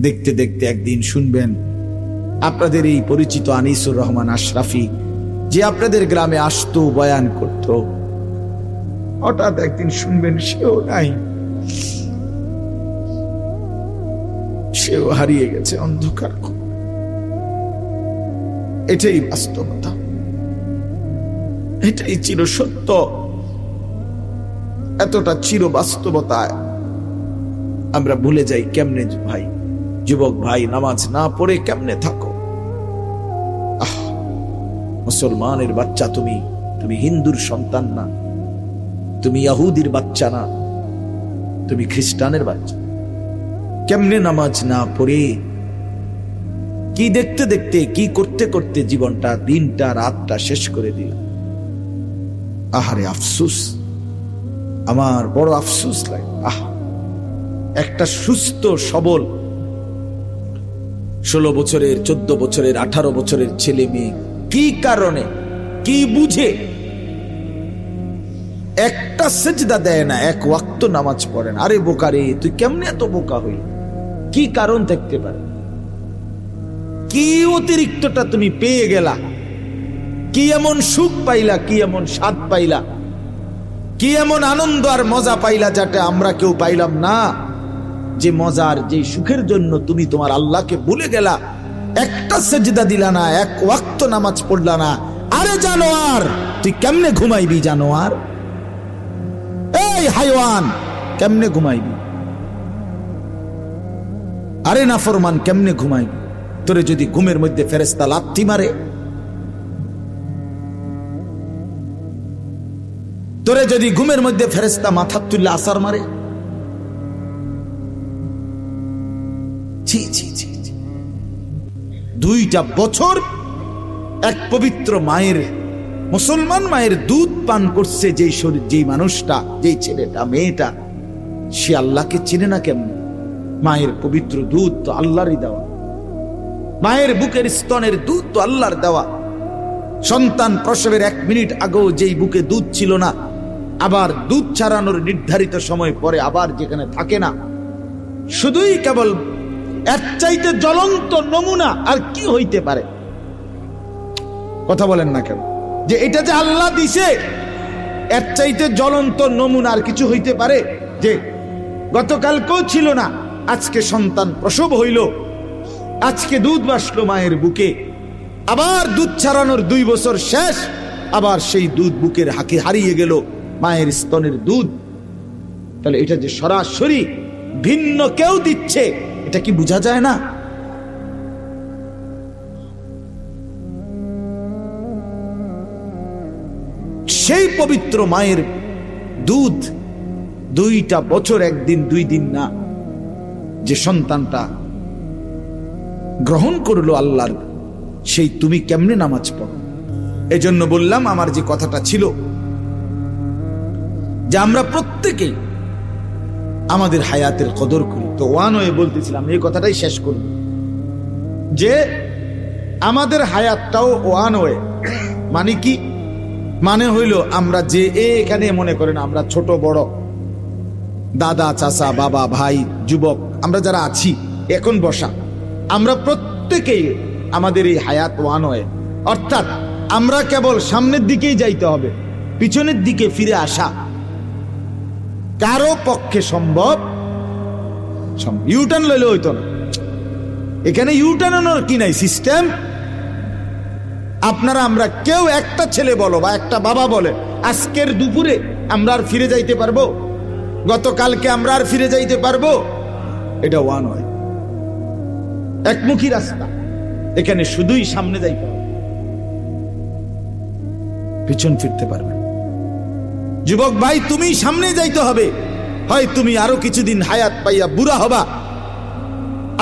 দেখতে দেখতে একদিন শুনবেন আপনাদের এই পরিচিত আনিসুর রহমান আশরাফি, যে আপনাদের গ্রামে আসতো, বয়ান করত, হঠাৎ একদিন শুনবেন সেও নাই, সেও হারিয়ে গেছে অন্ধকার। এটাই বাস্তবতা, এটাই চির সত্য। এতটা চির বাস্তবতায় আমরা ভুলে যাই কেমনে। ভাই, যুবক ভাই, নামাজ না পড়ে কেমনে থাকো? মুসলমানের বাচ্চা তুমি, তুমি হিন্দুর সন্তান না, তুমি ইহুদির বাচ্চা না, তুমি খ্রিস্টানের বাচ্চা। কেমনে নামাজ না পড়ে, কি দেখতে দেখতে, কি করতে করতে জীবনটা, দিনটা, রাতটা শেষ করে দিল। আহারে আফসুস, আমার বড় আফসুস লাগে। একটা সুস্থ সবল 16 বছরের, 14 বছরের, 18 বছরের ছেলে মেয়ে কি কারণে, কি বুঝে একটা সেজদা দেয় না, এক ওয়াক্ত নামাজ পড়ে না? আরে বোকারে, তুই কেমনে এত বোকা হইল? কি কারণ থাকতে পারে? কি অতিরিক্তটা তুমি পেয়ে গেলা? কি এমন সুখ পাইলা, কি এমন স্বাদ পাইলা, কি এমন আনন্দ আর মজা পাইলা যেটা আমরা কেউ পাইলাম না? যে মজার, যে সুখের জন্য তুমি তোমার আল্লাহকে ভুলে গেলা, একটা সেজদা দিলা না, এক ওয়াক্ত নামাজ পড়লা না। আরে জানোয়ার, তুই কেমনে ঘুমাইবি? জানোয়ার, এই হাইওয়ান, কেমনে ঘুমাইবি? আরে নাফরমান, কেমনে ঘুমাইবি? তোরে যদি ঘুমের মধ্যে ফেরেশতা লাথি মারে, তোরে যদি ঘুমের মধ্যে ফেরেশতা মাথা তুললে আসার মারে, ছি ছি ছি, 2টা বছর এক পবিত্র মায়ের, মুসলমান মায়ের দুধ পান করছে যেই শরীর, যেই মানুষটা, যেই ছেলেটা, মেয়েটা, সে আল্লাহকে চিনে না কেমন? মায়ের পবিত্র দুধ তো আল্লাহরই দেওয়া, মায়ের বুকের স্তনের দুধ তো আল্লাহর দেওয়া। সন্তান প্রসবের 1 মিনিট আগেও যেই বুকে দুধ ছিল না, আবার দুধ ছাড়ানোর নির্ধারিত সময় পরে আবার যেখানে থাকে না, শুধুই কেবল এর চাইতে জ্বলন্ত নমুনা আর কি হইতে পারে? কথা বলেন না কেন? যে এটা যে আল্লাহ দিছে, এর চাইতে জ্বলন্ত নমুনা আর কিছু হইতে পারে? যে গতকালকেও ছিল না, আজকে সন্তান প্রসব হইল, আজকে দুধ বাসলো মায়ের বুকে, আবার দুধ ছাড়ানোর 2 বছর শেষ, আবার সেই দুধ বুকের হাকে হারিয়ে গেল, মায়ের স্তনের দুধ। তাহলে এটা যে সরাসরি ভিন্ন কেউ দিচ্ছে, এটা কি বোঝা যায় না? সেই পবিত্র মায়ের দুধ 2টা বছর, 1 দিন 2 দিন না, যে সন্তানটা গ্রহণ করলো আল্লাহর, সেই তুমি কেমনে নামাজ পড়ো? এজন্য বললাম, আমার যে কথাটা ছিল যে আমরা প্রত্যেকেই আমাদের হায়াতের কদর করি। তো ওয়ান হয়ে বলতেছিলাম, এই কথাটাই শেষ করব, যে আমাদের হায়াতটাও ওয়ান হয়ে, মানে কি? মানে হইল আমরা যে এখানে মনে করেন আমরা ছোট বড়, দাদা, চাচা, বাবা, ভাই, যুবক, আমরা যারা আছি এখন বসা, আমরা প্রত্যেকেই আমাদের এই হায়াত ওয়ান হয়ে, অর্থাৎ আমরা কেবল সামনের দিকেই যাইতে হবে, পিছনের দিকে ফিরে আসা কারো পক্ষে সম্ভব। ইউটার্ন লইলে হইতো না, এখানে ইউটার্নের কি নাই সিস্টেম। আপনারা আমরা কেউ, একটা ছেলে বলো বা একটা বাবা বলে, আজকের দুপুরে আমরা আর ফিরে যাইতে পারবো? গতকালকে আমরা আর ফিরে যাইতে পারবো? এটা ওয়ান হয়, একমুখী রাস্তা। এখানে শুধুই সামনে যাইতে হবে, পিছন ফিরতে পারবে। যুবক ভাই, তুমি সামনে যাইতে হবে, হয় তুমি আরো কিছুদিন হায়াত পাইয়া বুড়া হবা,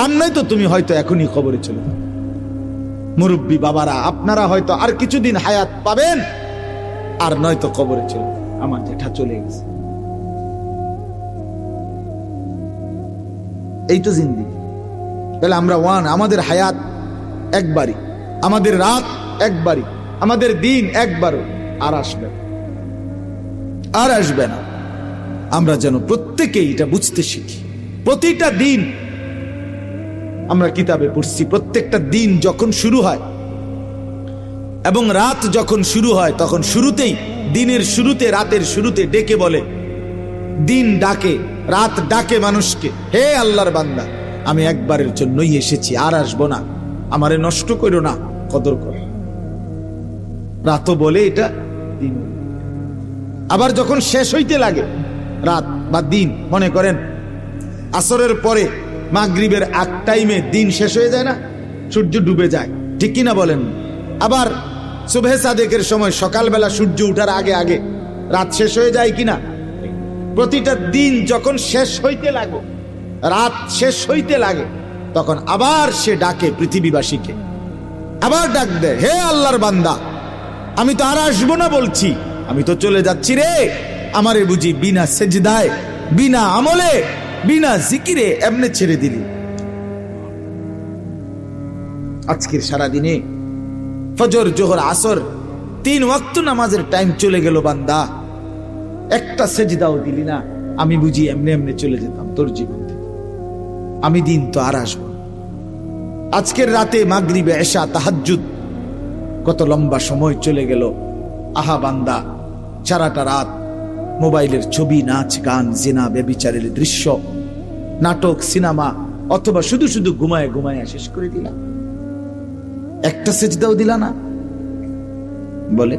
আর নয়তো তুমি হয়তো এখনই কবরে চলে যাবে। মুরব্বী বাবারা, আপনারা হয়তো আর কিছুদিন হায়াত পাবেন, আর নয়তো কবরে চলে যাবে। আমার জেঠা চলে গেছে, এই তো জিন্দেগি। তাহলে আমরা ওয়ান, আমাদের হায়াত একবারই, আমাদের রাত একবারই, আমাদের দিন একবারও, আর আসবে না, আর আসবে না। আমরা যেন প্রত্যেকেই এটা বুঝতে শিখি। প্রতিটা দিন আমরা কিতাবে পড়ছি প্রত্যেকটা দিন যখন শুরু হয় এবং রাত যখন শুরু হয় তখন শুরুতেই, দিনের শুরুতে, রাতের শুরুতে ডেকে বলে, দিন ডাকে, রাত ডাকে মানুষকে, হে আল্লাহর বান্দা, আমি একবারের জন্যই এসেছি, আর আসবো না, আমারে নষ্ট করো না, কদর করো। রাতও বলে এটা, দিন। আবার যখন শেষ হইতে লাগে রাত বা দিন, মনে করেন আসরের পরে মাগরিবের আগ টাইমে দিন শেষ হয়ে যায় না, সূর্য ডুবে যায়, ঠিক কিনা বলেন? আবার সুবহে সাদেকের সময় সকালবেলা সূর্য উঠার আগে আগে রাত শেষ হয়ে যায় কিনা? প্রতিটা দিন যখন শেষ হইতে লাগে, রাত শেষ হইতে লাগে, তখন আবার সে ডাকে পৃথিবীবাসীকে, আবার ডাক দেয়, হে আল্লাহর বান্দা, আমি তো আর আসবো না বলছি, আমি তো চলে যাচ্ছি রে, আমারে বুঝি বিনা সেজদায়, বিনা আমলে, বিনা জিকিরে এমনে ছেড়ে দিলি? আজকের সারাদিনে ফজর, জোহর, আসর 3 ওয়াক্ত নামাজের টাইম চলে গেল বান্দা, একটা সেজদাও দিলি না, আমি বুঝি এমনি এমনি চলে যেতাম তোর জীবন থেকে, আমি দিন তো আর আসবো। আজকের রাতে মাগরিবে, এশা, তাহাজ্জুদ, কত লম্বা সময় চলে গেল। আহা বান্দা, সারাটা রাত মোবাইলের ছবি, নাচ, গান, জিনা, ব্যভিচারের দৃশ্য, নাটক, সিনেমা, অথবা শুধু শুধু ঘুমায় ঘুমায় শেষ করে দিলা, একটা সেজদাও দিলা না। বলে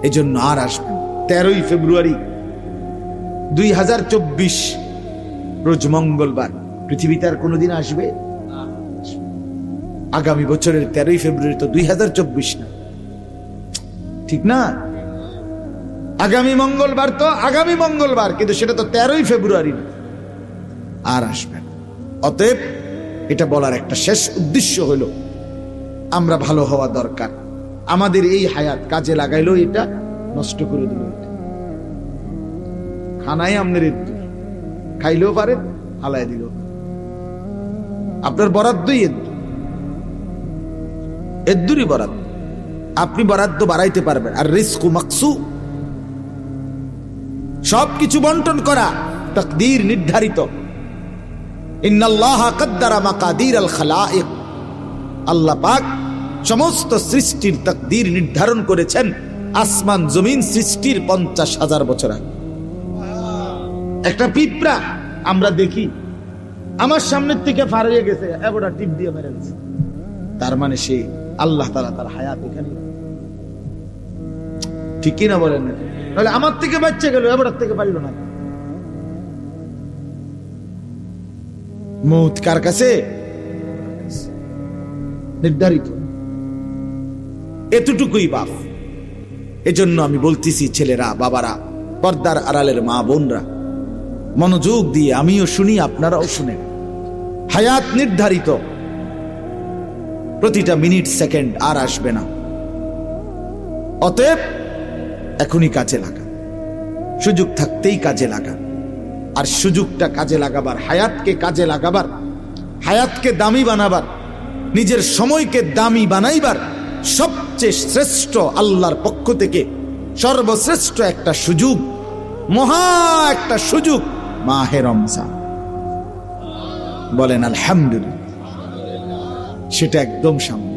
এজন্য আর আসবে 13ই ফেব্রুয়ারি 2024, রোজ মঙ্গলবার, পৃথিবীতে আর কোনোদিন আসবে? আগামী বছরের 13ই ফেব্রুয়ারি তো 2024 না, ঠিক না? আগামী মঙ্গলবার তো আগামী মঙ্গলবার, কিন্তু সেটা তো 13ই ফেব্রুয়ারি না, আর আসবে না। অতএব এটা বলার একটা শেষ উদ্দেশ্য হলো, আমরা ভালো হওয়া দরকার। আমাদের এই হায়াত কাজে লাগাইলো, এটা নষ্ট করে দিল। খানায় আমাদের এদ্দুর, খাইলেও পারে, হালায় দিল, আপনার বরাদ্দই এদ্দুর, এদ্দুরই বরাদ্দ, আপনি বরাদ্দ বাড়াইতে পারবেন। আর রিজকু মাকসু, সবকিছু বন্টন করা তাকদীর নির্ধারিত। ইন্নাল্লাহা কাদ্দারা মাকাদির আল খালাইক, আল্লাহ পাক সমস্ত সৃষ্টির তাকদীর নির্ধারণ করেছেন আসমান জমিন সৃষ্টির 50,000 বছর আগে। একটা পিঁপড়া আমরা দেখি আমার সামনের থেকে পার হয়ে গেছে, এবারে টিপ দিয়ে মেরে গেছে, তার মানে সে আল্লাহ তাআলা তার হায়াত এখানে, ঠিক কি না বলেন? তাহলে আমার থেকে বাচ্চা গেল, এবারে থেকে পারল না। মউত কার কাছে? নির্ধারিত, এতটুকুই বাপ। এজন্য আমি বলতেছি, ছেলেরা, বাবারা, পর্দার আড়ালের মা বোনরা, মনোযোগ দিয়ে আমিও শুনি, আপনারাও শুনেন। হায়াত নির্ধারিত, প্রতিটা মিনিট সেকেন্ড আর আসবে না। অতএব এখনই কাজে লাগা, সুযোগ থাকতেই কাজে লাগা। আর সুযোগটা কাজে লাগাবার, হায়াতকে কাজে লাগাবার, হায়াতকে দামি বানাবার, নিজের সময়কে দামি বানাইবার সবচেয়ে শ্রেষ্ঠ, আল্লাহর পক্ষ থেকে সর্বশ্রেষ্ঠ একটা সুযোগ, মহা একটা সুযোগ, মাহে রমজান। বলেন আলহামদুলিল্লাহ। সেটা একদম সামনে,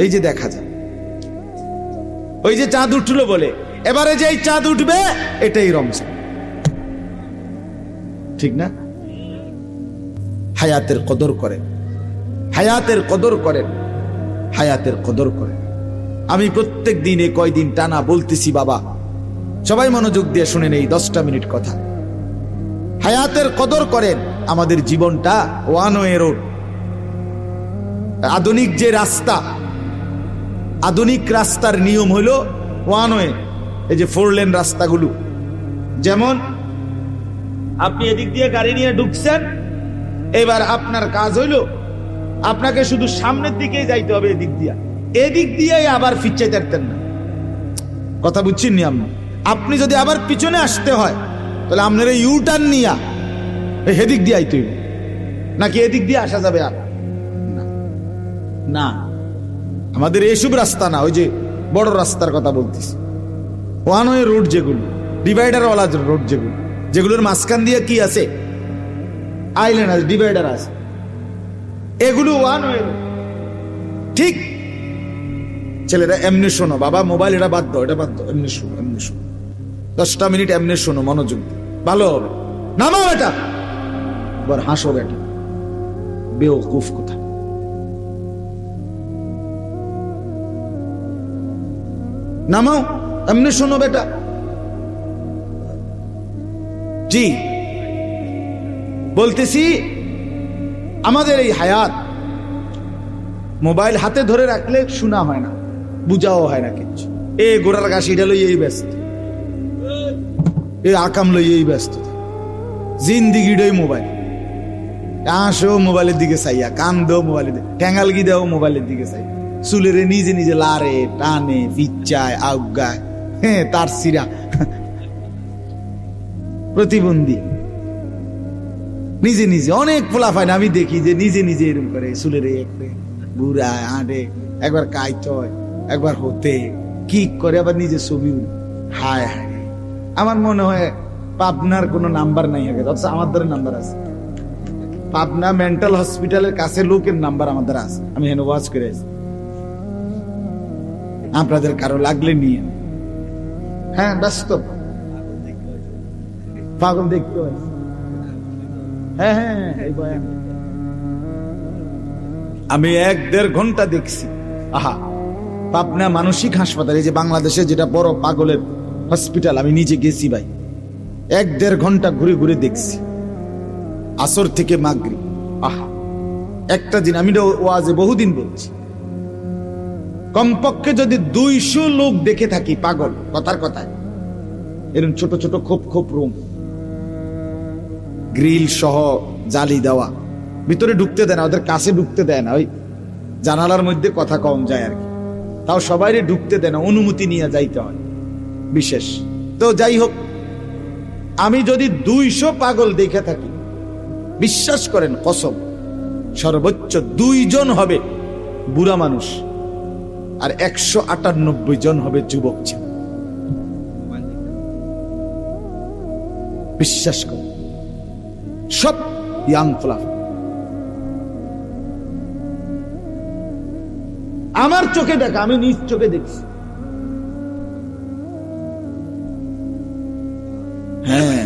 এই যে দেখা যায়, ওই যে চাঁদ উঠলো বলে, এবারে যেই চাঁদ উঠবে এটাই রমজান, ঠিক না? হায়াতের কদর করেন, হায়াতের কদর করেন, হায়াতের কদর করেন। আমি প্রত্যেক দিনে কয়দিন টানা বলতেছি, বাবা সবাই মনোযোগ দিয়ে শুনেন এই 10টা মিনিট কথা। হায়াতের কদর করেন। আমাদের জীবনটা ওয়ান ওয়ে রোড, আধুনিক যে রাস্তা, আধুনিক রাস্তার নিয়ম হলো ওয়ান ওয়ে। এই যে 4 লেন রাস্তাগুলো, যেমন আপনি এদিক দিয়ে গাড়ি নিয়ে ঢুকছেন, এবার আপনার কাজ হইলো আপনাকে শুধু সামনের দিকে যাইতে হবে, এদিক দিয়া, এদিক দিয়ে আবার ফিরতে পারতেন না। কথা বুঝছেন নি? আপনি যদি আবার পিছনে আসতে হয়, তাহলে আপনার ইউ টার্ন নিয়া এদিক দিয়ে আইতে হইব, নাকি এদিক দিয়ে আসা যাবে? আর না, আমাদের এইসব রাস্তা না, ওই যে বড় রাস্তার কথা বলতেছি, ওয়ান ওয়ে রোড, যেগুলো ডিভাইডার ওয়ালা রোড, যেগুলোর মাঝখান দিয়ে কি আছে? আইল্যান্ড আছে, ডিভাইডার আছে, এগুলো ওয়ান হয়ে ঠিক। ছেলেরা এমনি শোনো, বাবা মোবাইল এটা বাদ দাও, এটা বাদ দাও, এমনি শোনো, এমনি শোনো, 10টা মিনিট এমনি শোনো, মনোযোগ ভালো হবে। নামাও এটা, এবার হাসো বেটা, বেওকুফ কোথা। নামাও, এমনি শোনো বেটা। জি বলতেছি, আমাদের এই হায়াত মোবাইল হাতে ধরে রাখলে শোনা হয় না, বুঝাও হয় না কিছু। এ গোড়ার গাছিটা লই এই ব্যস্ত, এ আকাম লই এই ব্যস্ত, জিন্দিগিটাই মোবাইল। আসো মোবাইলের দিকে চাইয়া, কান দেও মোবাইলের দিকে, ঠ্যাঙ্গালগি দেও মোবাইলের দিকে চাই, চুলেরে নিজে নিজে লারে টানে ফিচ্চায় আউগায়, হ্যাঁ তার সিরা প্রতিবন্ধী নিজে নিজে। অনেক পোলা পায় না, আমি দেখি যে নিজে নিজে এরকম করে চুলেরে বুড়া আঁটে, একবার কাইত হয়, একবার হতে কি করে, আবার নিজে ছবি। হায় হায়, আমার মনে হয় পাবনার কোনো নাম্বার নাই আগে, অথচ আমাদের নাম্বার আছে। পাবনা মেন্টাল হসপিটালের কাছে লোকের নাম্বার আমাদের আছে, আমি হেন ওয়াজ করে আছি। আপনাদের কারো লাগলে নিয়ে, হ্যাঁ ব্যস্ত পাগল দেখতে হয়। হ্যাঁ হ্যাঁ, আমি 1-1.5 ঘন্টা দেখছি। আহা, পাবনা মানসিক হাসপাতাল, এই যে বাংলাদেশে যেটা বড় পাগলের হসপিটাল, আমি নিজে গেছি ভাই, 1-1.5 ঘন্টা ঘুরে ঘুরে দেখছি, আসর থেকে মাগরিব। আহা, একটা দিন, আমি ওয়াজে বহুদিন বলছি, কমপক্ষে যদি 200 লোক দেখে থাকি পাগল, কথার কথায়, এরকম ছোট ছোট খোপ খোপ রুম, গ্রিল সহ জালি দেওয়া, ভিতরে ঢুকতে দেয় না, ওদের কাছে ঢুকতে দেয় না, ওই জানালার মধ্যে কথা কম যায় আর কি, তাও সবাই ঢুকতে দেয় না, অনুমতি নিয়ে যাইতে হয় বিশেষ। তো যাই হোক, আমি যদি 200 পাগল দেখে থাকি, বিশ্বাস করেন কসম, সর্বোচ্চ 2 জন হবে বুড়া মানুষ, আর 198 জন হবে যুবক ছেলে। বিশ্বাস করেন, সব ইয়াং ফ্লাফ। আমার চোখে দেখা, আমি নিজ চোখে দেখছি। হ্যাঁ,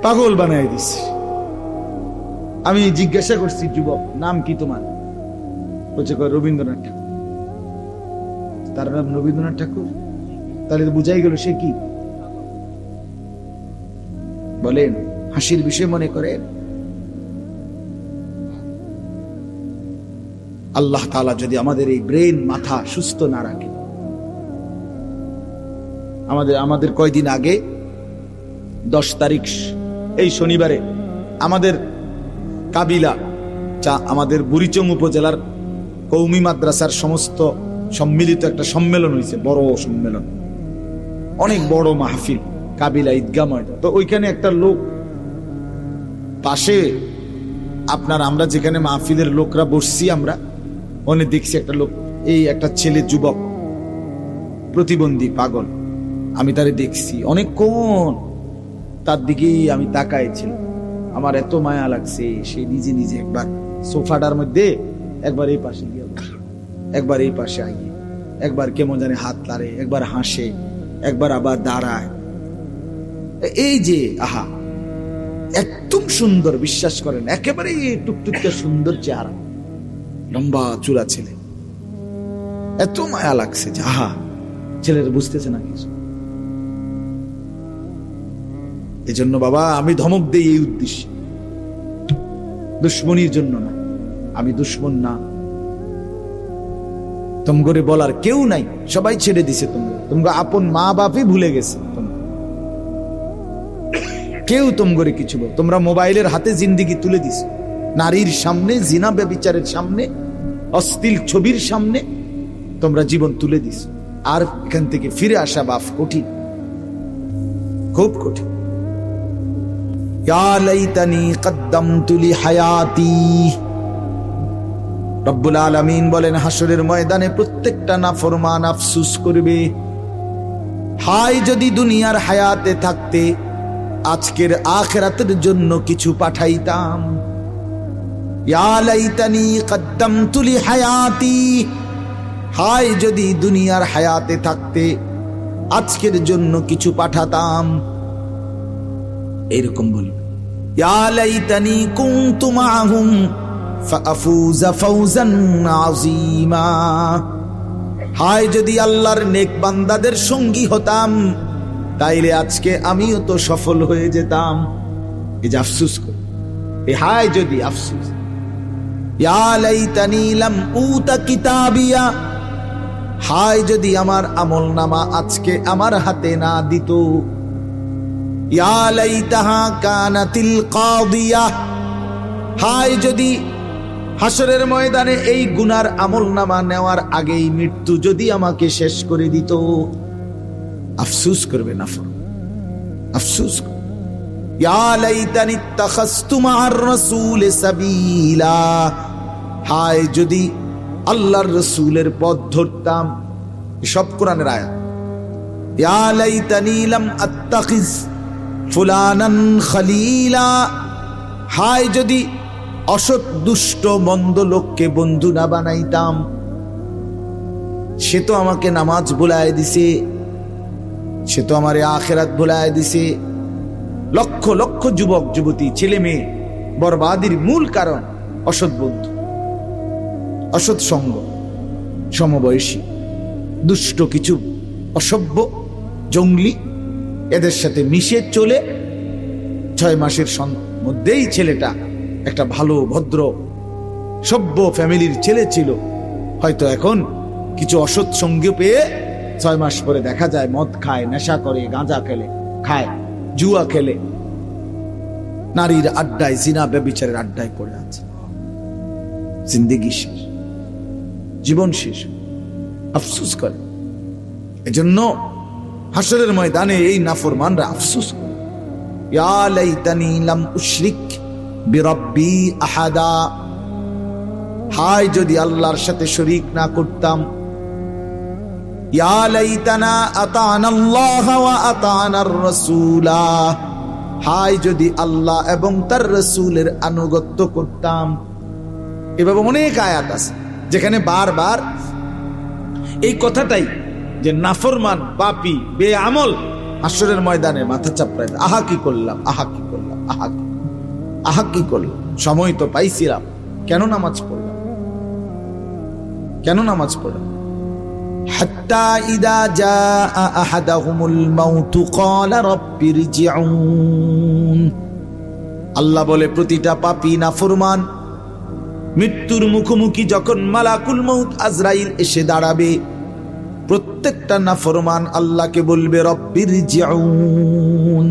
পাগল বানাই দিছি। আমি জিজ্ঞাসা করছি, যুবক নাম কি তোমার? বলছে রবীন্দ্রনাথ ঠাকুর। তার নাম রবীন্দ্রনাথ ঠাকুর? তাহলে বুঝাই গেল সে কি। বলেন, হাসির বিষয় মনে করেন? আল্লাহ তাআলা যদি আমাদের এই ব্রেন, মাথা সুস্থ না রাখে, আমাদের কয়দিন আগে 10 তারিখ এই শনিবারে আমাদের কাবিলা, আমাদের বুড়িচং উপজেলার কৌমি মাদ্রাসার সমস্ত সম্মিলিত একটা সম্মেলন হয়েছে, বড় সম্মেলন, অনেক বড় মাহফিল, কাবিলা ঈদগাহ ময়দান। তো ওইখানে একটা লোক পাশে, আমরা যেখানে মাহফিলের লোকরা বসছি, আমরা অনেক দেখছি একটা লোক, এই একটা ছেলে যুবক, প্রতিবন্ধী পাগল, আমি তারে দেখছি অনেকক্ষণ, তার দিকেই আমি তাকাইছিলাম, আমার এত মায়া লাগছে। সে নিজে নিজে একবার সোফাটার মধ্যে, একবার এই পাশে গিয়ে, একবার এই পাশে আগিয়ে, একবার কেমন জানে হাত লাড়ে, একবার হাসে, একবার আবার দাঁড়ায়। এই যে আহা, একদম সুন্দর, বিশ্বাস করেন, একেবারে টুকটুকে সুন্দর চেহারা, লম্বা চূড়া ছেলে, এত মায়া লাগছে যে আহা, ছেলেরা বুঝতেছে না কিছু। এই জন্য বাবা, আমি ধমক দেই এই উদ্দেশ্যে, দুশ্মনীর জন্য না। আমি দুশ্মন না, তোমগরে বলার কেউ নাই, সবাই ছেড়ে দিছে, তোমরা আপন মা বাপই ভুলে গেছে, কেউ তোমগরে কিছু বল। তোমরা মোবাইলের হাতে জিন্দিগি তুলে দিছ, নারীর সামনে, জিনা ব্যভিচারের সামনে, অশ্লীল ছবির সামনে তোমরা জীবন তুলে দিছ। আর এখান থেকে ফিরে আসা বাপ কঠিন, খুব কঠিন। ইয়া লাইতানি কদ্দামতু লিহায়াতি। রব্বুল আলামিন বলেন, হাসরের ময়দানে প্রত্যেকটা নাফরমান আফসোস করবে, হায় যদি দুনিয়ার হায়াতে থাকতে আজকের আখিরাতের জন্য কিছু পাঠাইতাম। ইয়া লাইতানি কদ্দামতু লিহায়াতি, হায় যদি দুনিয়ার হায়াতে থাকতে আজকের জন্য কিছু পাঠাতাম। এরকম বলবে, ইয়া লাইতানি কুনতু মাআহুম ফাআফুযা ফাওজান আযীমা, হায় যদি আল্লাহর নেক বান্দাদের সঙ্গী হতাম, তাইলে আজকে আমিও তো সফল হয়ে যেতাম। এই যে আফসোস করি, এই হায় যদি আফসোস। ইয়া লাইতানি লাম উতা কিতাবিয়া, হায় যদি আমার আমলনামা আজকে আমার হাতে না দিত। ইয়া লাইতাহা কানাতিল কাদিয়া, হায় যদি হাসরের ময়দানে এই গুনার আমলনামা নেওয়ার আগেই মৃত্যু যদি আমাকে শেষ করে দিত। আফসোস করবে নাফর, আফসোস করবে। ইয়া লাইতানি ইত্তাখাযতু মা'আর রাসূল সাবিলা, হায় যদি আল্লাহর রাসূলের পথ ধরতাম। সব কোরআনের আয়াত। ইয়া লাইতানি লাম আত্তাখিজ ফুলানান খলিলা, হায় যদি অসৎ দুষ্ট মন্দ লোককে বন্ধু না বানাইতাম। সে তো আমাকে নামাজ ভুলায় দিছে, সে তো আমার আখিরাত ভুলায় দিছে। লক্ষ লক্ষ যুবক যুবতী ছেলে মেয়ে বরবাদির মূল কারণ অসৎ বন্ধু, অসৎ সঙ্গ, সমবয়সী দুষ্ট কিছু অসভ্য জঙ্গলি এদের সাথে মিশে চলে 6 মাসের মধ্যেই ছেলেটা একটা ভালো ভদ্র সভ্য ফ্যামিলির ছেলে ছিল, হয়তো এখন কিছু অসৎ সঙ্গ পেয়ে 6 মাস পরে দেখা যায় মদ খায়, নেশা করে, গাঁজা খেলে, খায়, জুয়া খেলে, নারীর আড্ডায়, জিনা ব্যভিচারের আড্ডায় পড়ে আছে। জিন্দেগি শেষ, জীবন শেষ। আফসোস করে। এজন্য হাসরের ময়দানে এই নাফরমানরা আফসোস করে, ইয়া লাইতানি লাম উশরিক বিরাব্বি আহাদা, হায় যদি আল্লাহর সাথে শরীক না করতাম। ইয়া লাইতানা আতানাল্লাহ ওয়া আতানার রাসূলা, হায় যদি আল্লাহ এবং তার রাসূলের আনুগত্য করতাম। এভাবে অনেক আয়াত আছে যেখানে বারবার এই কথাটাই, যে নাফরমান পাপী বেআমল হাসরের ময়দানে মাথা চাপড়ায়, আহা কি করলাম, আহা কি করলাম, আহা কি করলাম, সময় তো পাইছিলাম, কেন নামাজ পড়লাম, কেন নামাজ পড়লাম। হাত্তা ইদা জাআ আহাদাহুমুল মাউতু ক্বালা রাব্বিরজিউন, আল্লাহ বলে প্রতিটা পাপী নাফরমান মৃত্যুর মুখোমুখি যখন মালাকুল মউত আজরাইল এসে দাঁড়াবে, প্রত্যেকটা নাফরমান আল্লাহকে বলবে রব্বিরজিউন,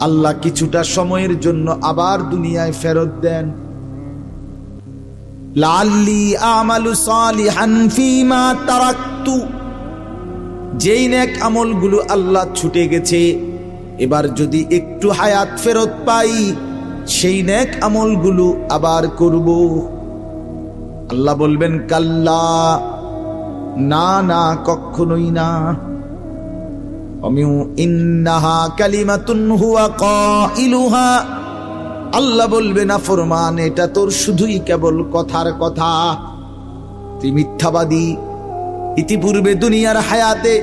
আল্লাহ কিছুটা সময়ের জন্য আবার দুনিয়ায় ফেরত দেন। লাআল্লি আমালু সালিহান ফীমা তারাকতু, যেই নেক আমলগুলো আল্লাহ ছুটে গেছে, এবার যদি একটু হায়াত ফেরত পাই সেই নেক আমলগুলো আবার করব। আল্লাহ বলবেন কাল্লা, না না, কখনোই না। আমিউ ইন্নাহা কালিমাতুন হুয়া কাইলুহা, আল্লাহ বলবে নাফরমান এটা তোর শুধুই কেবল কথার কথা, তুই মিথ্যাবাদী। ইতিপূর্বে দুনিয়ার হায়াতে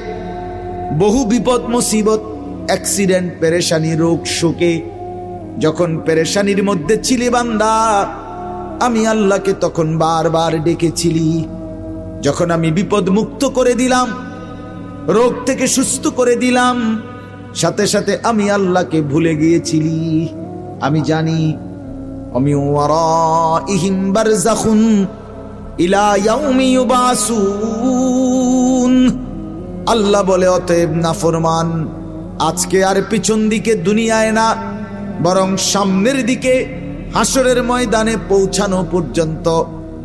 বহু বিপদ মুসিবত, অ্যাক্সিডেন্ট, পেরেশানি, রোগ শোকে যখন পেরেশানির মধ্যে ছিলে বান্দা, আমি আল্লাহকে তখন বারবার ডেকেছিলি। যখন আমি বিপদ মুক্ত করে দিলাম, রোগ থেকে সুস্থ করে দিলাম, সাথে সাথে আমি আল্লাহকে ভুলে গিয়েছিলি। আমি জানি আমি ওয়ারাইহিম বারযাখুন ইলা ইয়াউমি ইউবাসুন, আল্লাহ বলে অতএব নাফরমান আজকে আর পিছন দিকে দুনিয়ায় না, বরং সামনের দিকে হাসরের ময়দানে পৌঁছানো পর্যন্ত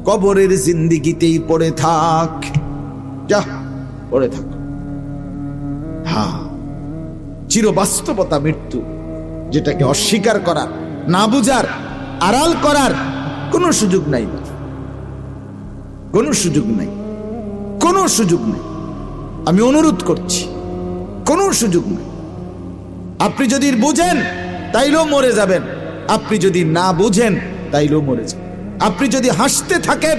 কবরের জিন্দেগিতেই পড়ে থাক। যা পড়ে থাক। হ্যাঁ, চিরবাস্তবতা মৃত্যু, যেটাকে অস্বীকার করার, না বুঝার, আড়াল করার কোনো সুযোগ নাই, কোনো সুযোগ নাই, কোনো সুযোগ নেই। আমি অনুরোধ করছি, কোনো সুযোগ নেই। আপনি যদি বুঝেন তাইলেও মরে যাবেন। আপনি যদি না বুঝেন তাইলেও মরে যাবেন। আপনি যদি হাসতে থাকেন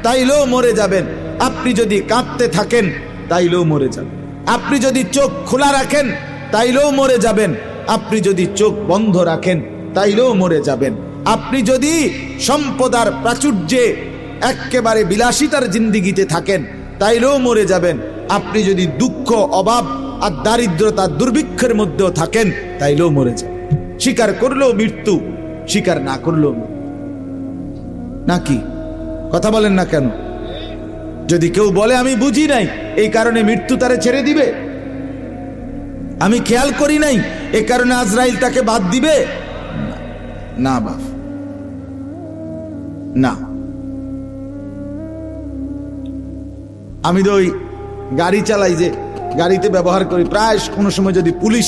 তাইলেও মরে যাবেন। আপনি যদি কাঁদতে থাকেন তাইলেও মরে যাবেন। আপনি যদি চোখ খোলা রাখেন তাইলেও মরে যাবেন। আপনি যদি চোখ বন্ধ রাখেন তাইলেও মরে যাবেন। আপনি যদি সম্পদার প্রাচুর্যে একেবারে বিলাসিতার জিন্দিগিতে থাকেন তাইলেও মরে যাবেন। আপনি যদি দুঃখ, অভাব আর দারিদ্রতা, দুর্ভিক্ষের মধ্যেও থাকেন তাইলেও মরে যাবেন। স্বীকার করলেও মৃত্যু, স্বীকার না করলেও নাকি? কথা বলেন না কেন? যদি কেউ বলে আমি বুঝি নাই এই কারণে মৃত্যু তারে ছেড়ে দিবে, আমি খেয়াল করি নাই এই কারণে আজরাইল তাকে বাদ দিবে, না বাপ, না। আমি তো ওই গাড়ি চালাই, যে গাড়িতে ব্যবহার করি, প্রায় কোনো সময় যদি পুলিশ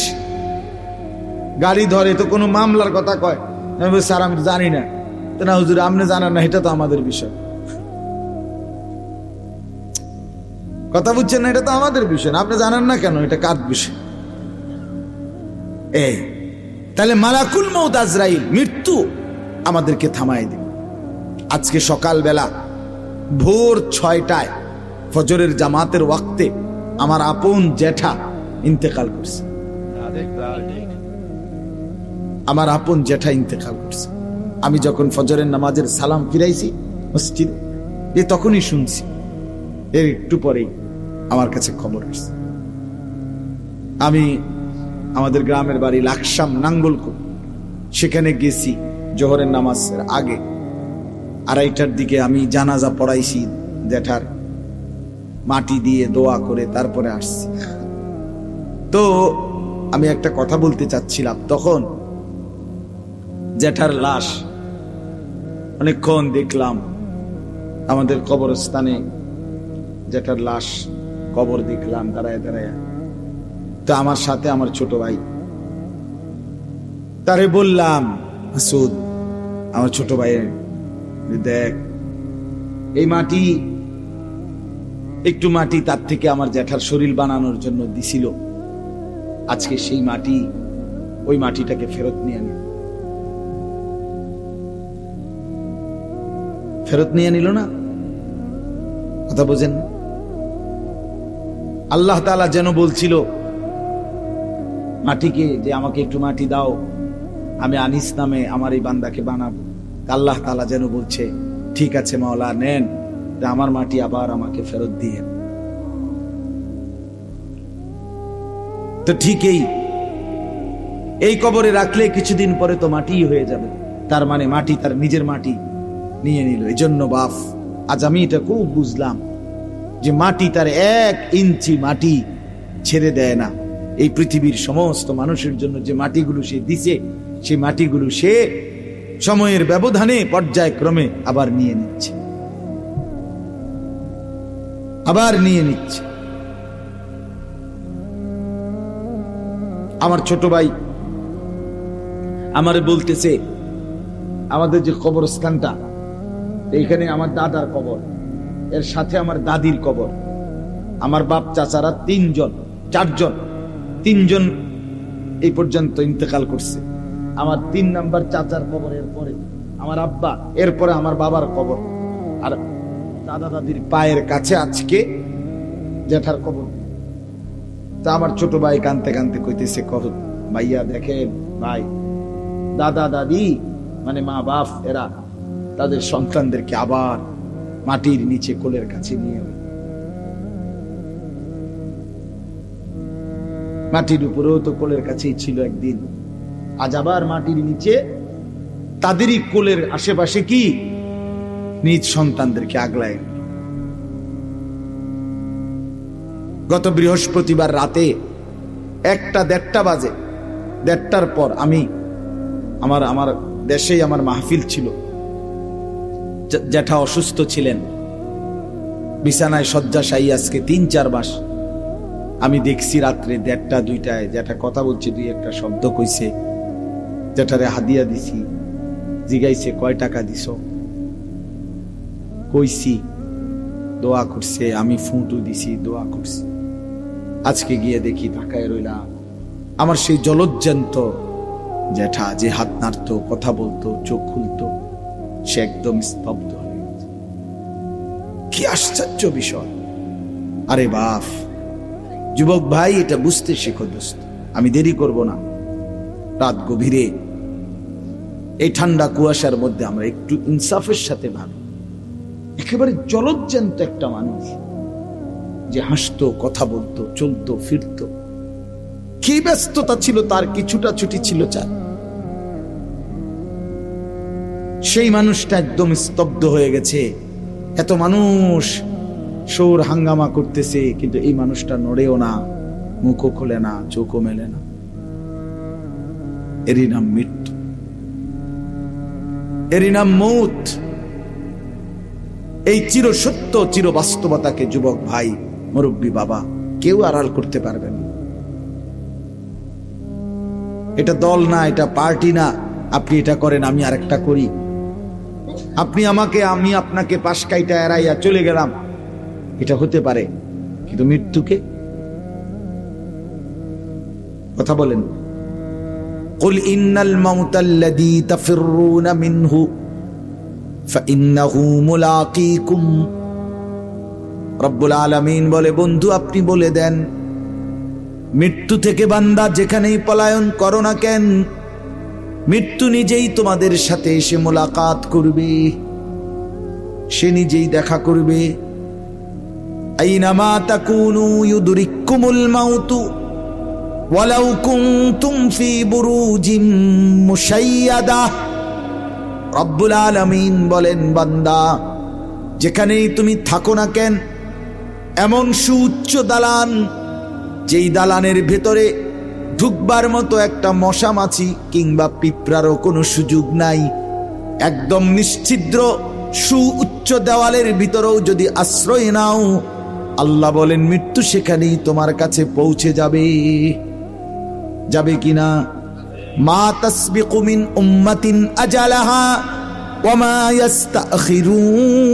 গাড়ি ধরে তো কোনো মামলার কথা কয়, আমি বলি স্যার আমি তো জানি না। তো না হুজুর আপনি জানেন না, এটা তো আমাদের বিষয়। কথা বুঝছেন না? এটা তো আমাদের বিষয় না, আপনি জানেন না কেন? এটা কার বিষয়? এই তাহলে মালাকুল মউত আজরাইল, মৃত্যু আমাদেরকে থামাই দিবে। আজকে সকালবেলা ভোর 6টায় ফজরের জামাতের ওয়াক্তে আমার আপন জ্যাঠা ইন্তেকাল করছে। আমার আপন জ্যাঠা ইন্তেকাল করছে। আমি যখন ফজরের নামাজের সালাম ফিরাইছি মসজিদে, তখনই শুনছি, এর একটু পরেই আমার কাছে খবর আসছে। আমি আমাদের গ্রামের বাড়ি লাকসাম নাঙ্গলকোট, সেখানে গেছি জোহরের নামাজের আগে 2:30টার দিকে। আমি জানাজা পড়াইছি জ্যাঠার, মাটি দিয়ে দোয়া করে তারপরে আসছি। তো আমি একটা কথা বলতে চাচ্ছিলাম, তখন জ্যাঠার লাশ অনেকক্ষণ দেখলাম আমাদের কবরস্থানে, জ্যাঠার লাশ কবর দেখলাম দাঁড়ায় দাঁড়ায়। তো আমার সাথে আমার ছোট ভাই, তারে বললাম, মাসুদ আমার ছোট ভাইয়ের, দেখ এই মাটি, একটু মাটি তার থেকে আমার জ্যাঠার শরীর বানানোর জন্য দিছিল, আজকে সেই মাটি, ওই মাটিটাকে ফেরত নিয়ে নিল। ফেরত নিয়ে নিল না? কথা বোঝেন না? আল্লাহ তাআলা যেন বলছিল মাটিকে যে আমাকে একটু মাটি দাও, আমি আনিস নামে আমার এই বান্দাকে বানাবো। আল্লাহ তাআলা যেন বলছে ঠিক আছে মাওলা, নেন, আমার মাটি আবার আমাকে ফেরত দিয়ে। তো ঠিকই এই কবরে রাখলে কিছুদিন পরে তো মাটি হয়ে যাবে, তার মানে মাটি তার নিজের মাটি নিয়ে নিল। এই জন্য বাপ, আজ আমি এটা খুব বুঝলাম যে মাটি তার 1 ইঞ্চি মাটি ছেড়ে দেয় না। এই পৃথিবীর সমস্ত মানুষের জন্য যে মাটিগুলো সে দিছে, সেই মাটিগুলো সে সময়ের ব্যবধানে পর্যায়ক্রমে আবার নিয়ে নিচ্ছে, আবার নিয়ে নিচ্ছে। আমার ছোট ভাই আমারে বলতেছে, আমাদের যে কবরস্থানটা, এইখানে আমার দাদার কবর, এর সাথে আমার দাদির কবর, আমার বাপ চাচারা 3জন এই পর্যন্ত ইন্তেকাল করছে। আমার 3 নাম্বার চাচার কবর, এরপরে আমার আব্বা, এরপরে আমার বাবার কবর, আর দাদা দাদির পায়ের কাছে আজকে জ্যাঠার কবর। তা আমার ছোট ভাই কানতে কানতে কইতেছে, কহ ভাইয়া দেখেন ভাই, দাদা দাদি মানে মা বাপ, এরা তাদের সন্তানদেরকে আবার মাটির নিচে কোলের কাছে নিয়ে, মাটির উপরেও তো কোলের কাছেই ছিল একদিন, আজ আবার মাটির নিচে তাদেরই কোলের আশেপাশে কি নিজ সন্তানদেরকে আগলায়। গত বৃহস্পতিবার রাতে 1টা-1:30 বাজে, 1:30টার পর আমি আমার দেশেই আমার মাহফিল ছিল, জ্যাঠা অসুস্থ ছিলেন, বিছানায় শয্যাশায়ী আজকে 3-4 মাস। আমি দেখছি রাত্রে 1:30-2টায় জ্যাঠা কথা বলছে, 2-1টা শব্দ কইছে, জ্যাঠারে হাদিয়া দিছি, জিগাইছে কয় টাকা দিছ, কইছি, দোয়া করছে, আমি ফুঁটু দিছি, দোয়া করছি। আজকে গিয়ে দেখি তাকায় রইলাম, আমার সেই জলজ্জান্ত জ্যাঠা যে হাত নাড়তো, কথা বলতো, চোখ খুলতো, সে একদম স্তব্ধ হয়ে গেছে। কি আশ্চর্য বিষয়! আরে বাপ, যুবক ভাই, এটা বুঝতে শেখো দোস্ত। আমি দেরি করব না। রাত গভীরে এই ঠান্ডা কুয়াশার মধ্যে আমরা একটু ইনসাফের সাথে ভাবি, একেবারে জলজ্যান্ত একটা মানুষ যে হাসতো, কথা বলতো, চলতো, ফিরতো, কি ব্যস্ততা ছিল তার, কিছুটা ছুটি ছিল চার, সেই মানুষটা একদম স্তব্ধ হয়ে গেছে। এত মানুষ শোর হাঙ্গামা করতেছে, কিন্তু এই মানুষটা নড়েও না, মুখও খোলে না, চোখও মেলে না। এরই নাম মৃত্যু, এরই নাম মৌত। এই চির সত্য, চির বাস্তবতাকে যুবক ভাই, মুরব্বী বাবা, কেউ আড়াল করতে পারবে না। এটা দল না, এটা পার্টি না। আপনি এটা করেন, আমি আরেকটা করি। আপনি আমাকে, আমি আপনাকে পাশ কাইটা এড়াইয়া চলে গেলাম, এটা হতে পারে, কিন্তু মৃত্যুকে কথা বলেন। কুল ইন্নাল মাউতাল্লাযী তাফিররুনা মিনহু ফাইন্নাহু মুলাকীকুম। রব্বুল আলামিন বলে, বন্ধু আপনি বলে দেন, মৃত্যু থেকে বান্দা যেখানেই পলায়ন করো না কেন, মৃত্যু নিজেই তোমাদের সাথে এসে মোলাকাত করবে, সে নিজেই দেখা করবে। আইনামা তাকুনু ইউদরিকুমুল মাউতু ওয়ালাউ কুনতুম ফি বুরুজিম মুশাইয়াদা। রব্বুল আলামিন বলেন, বান্দা যেখানেই তুমি থাকো না কেন, এমন সুউচ্চ দালান, যেই দালানের ভেতরে ঢুকবার মতো একটা মশা মাছি কিংবা পিঁপড়ারও কোনো সুযোগ নাই, একদম নিশ্ছিদ্র সুউচ্চ দেওয়ালের ভিতরেও যদি আশ্রয় নাও, আল্লাহ বলেন মৃত্যু সেখানেই তোমার কাছে পৌঁছে যাবে। যাবে কিনা? মা তাসবিকু মিন উম্মাতিন আজালাহা ওয়া মা ইস্তাখিরুন।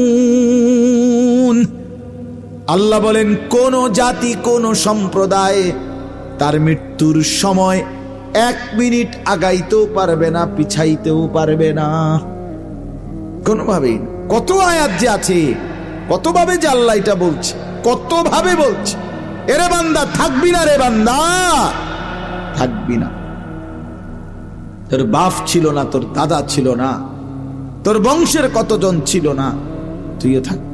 আল্লাহ বলেন কোন জাতি, কোন সম্প্রদায় তার মৃত্যুর সময় 1 মিনিট আগাইতেও পারবে না, পিছাইতেও পারবে না, কোনোভাবেই। কত আয়াত যে আছে, কতভাবে যে আল্লাহ এটা বলছে, কতভাবে বলছে, এরে বান্দা থাকবি না, রে বান্দা থাকবি না। তোর বাপ ছিল না, তোর দাদা ছিল না, তোর বংশের কতজন ছিল না, তুইও থাকবি।